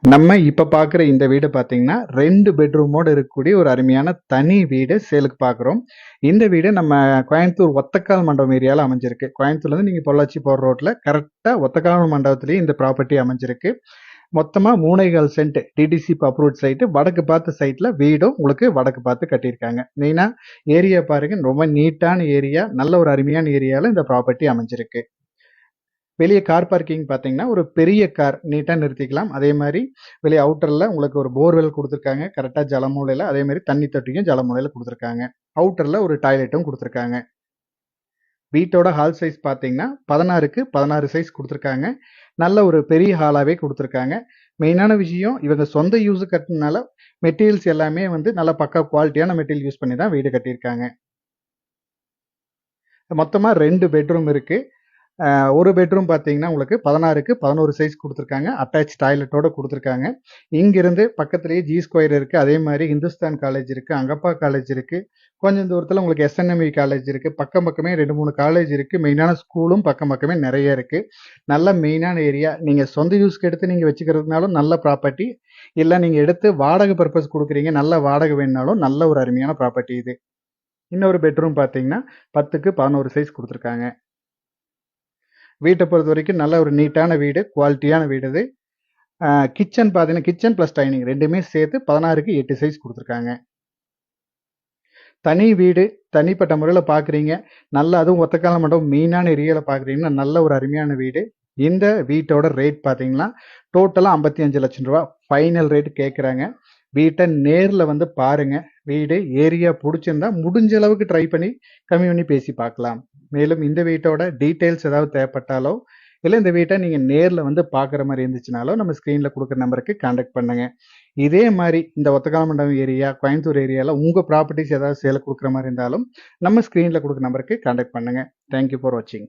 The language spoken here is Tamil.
நம்ம இப்ப பார்க்குற இந்த வீடு பார்த்தீங்கன்னா, 2 பெட்ரூமோட இருக்கக்கூடிய ஒரு அருமையான தனி வீடு சேலுக்கு பார்க்குறோம். இந்த வீடு நம்ம கோயம்புத்தூர் ஒத்தக்கால் மண்டபம் ஏரியால அமைஞ்சிருக்கு. கோயம்புத்தூர்லேருந்து நீங்க பொள்ளாச்சி போற ரோட்ல கரெக்ட்டா ஒத்தக்கால் மண்டபத்திலேயே இந்த ப்ராப்பர்ட்டி அமைஞ்சிருக்கு. மொத்தமா 3 1/4 சென்ட் டிடிசி அப்ரூவ்ட் சைட். வடக்கு பார்த்த சைட்ல வீடும் உங்களுக்கு வடக்கு பார்த்து கட்டியிருக்காங்க. மெயினா ஏரியா பாருங்க, ரொம்ப நீட்டான ஏரியா, நல்ல ஒரு அருமையான ஏரியால இந்த ப்ராப்பர்ட்டி அமைஞ்சிருக்கு. வெளியே கார் பார்க்கிங் பார்த்தீங்கன்னா ஒரு பெரிய கார் நீட்டாக நிறுத்திக்கலாம். அதே மாதிரி வெளியே அவுட்டரில் உங்களுக்கு ஒரு போர்வெல் கொடுத்துருக்காங்க கரெக்டாக ஜலமூலையில். அதே மாதிரி தண்ணி தொட்டியும் ஜலமூலையில் கொடுத்துருக்காங்க. அவுட்டரில் ஒரு டாய்லெட்டும் கொடுத்துருக்காங்க. வீட்டோட ஹால் சைஸ் பார்த்தீங்கன்னா 16க்கு 16 சைஸ் கொடுத்துருக்காங்க. நல்ல ஒரு பெரிய ஹாலாகவே கொடுத்துருக்காங்க. மெயினான விஷயம், இவங்க சொந்த யூஸு கட்டினால மெட்டீரியல்ஸ் எல்லாமே வந்து நல்ல பக்கா குவாலிட்டியான மெட்டீரியல் யூஸ் பண்ணி தான் வீடு கட்டியிருக்காங்க. மொத்தமாக 2 பெட்ரூம் இருக்குது. ஒரு பெட்ரூம் பார்த்தீங்கன்னா உங்களுக்கு 16க்கு 11 சைஸ் கொடுத்துருக்காங்க. அட்டாச் டாய்லெட்டோட கொடுத்துருக்காங்க. இங்கிருந்து பக்கத்துலேயே ஜி ஸ்கொயர் இருக்குது. அதே மாதிரி இந்துஸ்தான் காலேஜ் இருக்குது, அங்கப்பா காலேஜ் இருக்குது. கொஞ்சம் தூரத்தில் உங்களுக்கு எஸ்என்எம்இ காலேஜ் இருக்குது. பக்கம் பக்கமே 2 3 காலேஜ் இருக்குது. மெயினான ஸ்கூலும் பக்கம் பக்கமே நிறைய இருக்குது. நல்ல மெயினான ஏரியா. நீங்கள் சொந்த யூஸ்க்கு எடுத்து நீங்கள் வச்சுக்கிறதுனாலும் நல்ல ப்ராப்பர்ட்டி, இல்லை நீங்கள் எடுத்து வாடகை பர்பஸ் கொடுக்குறீங்க, நல்ல வாடகை வேணுனாலும் நல்ல ஒரு அருமையான ப்ராப்பர்ட்டி இது. இன்னொரு பெட்ரூம் பார்த்தீங்கன்னா 10க்கு 11 சைஸ் கொடுத்துருக்காங்க. வீட்டை பொறுத்த வரைக்கும் நல்ல ஒரு நீட்டான வீடு, குவாலிட்டியான வீடு இது. கிச்சன் பார்த்தீங்கன்னா கிச்சன் ப்ளஸ் டைனிங் ரெண்டுமே சேர்த்து 16க்கு 8 சைஸ் கொடுத்துருக்காங்க. தனி வீடு தனிப்பட்ட முறையில் பார்க்குறீங்க, நல்ல அதுவும் ஒத்தக்கால மண்டபம் மெயினான ஏரியாவில் பார்க்குறீங்கன்னா நல்ல ஒரு அருமையான வீடு. இந்த வீட்டோட ரேட் பார்த்தீங்கன்னா டோட்டலாக 55 லட்சம் ரூபா ஃபைனல் ரேட் கேட்குறாங்க. வீட்டை நேரில் வந்து பாருங்க. வீடு ஏரியா பிடிச்சிருந்தா முடிஞ்ச அளவுக்கு ட்ரை பண்ணி கம்மி பண்ணி பேசி பார்க்கலாம். மேலும் இந்த வீட்டோட டீட்டெயில்ஸ் ஏதாவது தேவைப்பட்டாலோ, இல்லை இந்த வீட்டை நீங்கள் நேரில் வந்து பார்க்குற மாதிரி இருந்துச்சுனாலோ நம்ம ஸ்க்ரீனில் கொடுக்குற நம்பருக்கு கான்டாக்ட் பண்ணுங்க. இதே மாதிரி இந்த ஒத்தக்கால மண்டபம் ஏரியா, கோயம்புத்தூர் ஏரியாவில் உங்கள் ப்ராப்பர்ட்டிஸ் ஏதாவது சேலை கொடுக்குற மாதிரி இருந்தாலும் நம்ம ஸ்க்ரீனில் கொடுக்குற நம்பருக்கு கான்டாக்ட் பண்ணுங்க. தேங்க்யூ ஃபார் வாட்சிங்.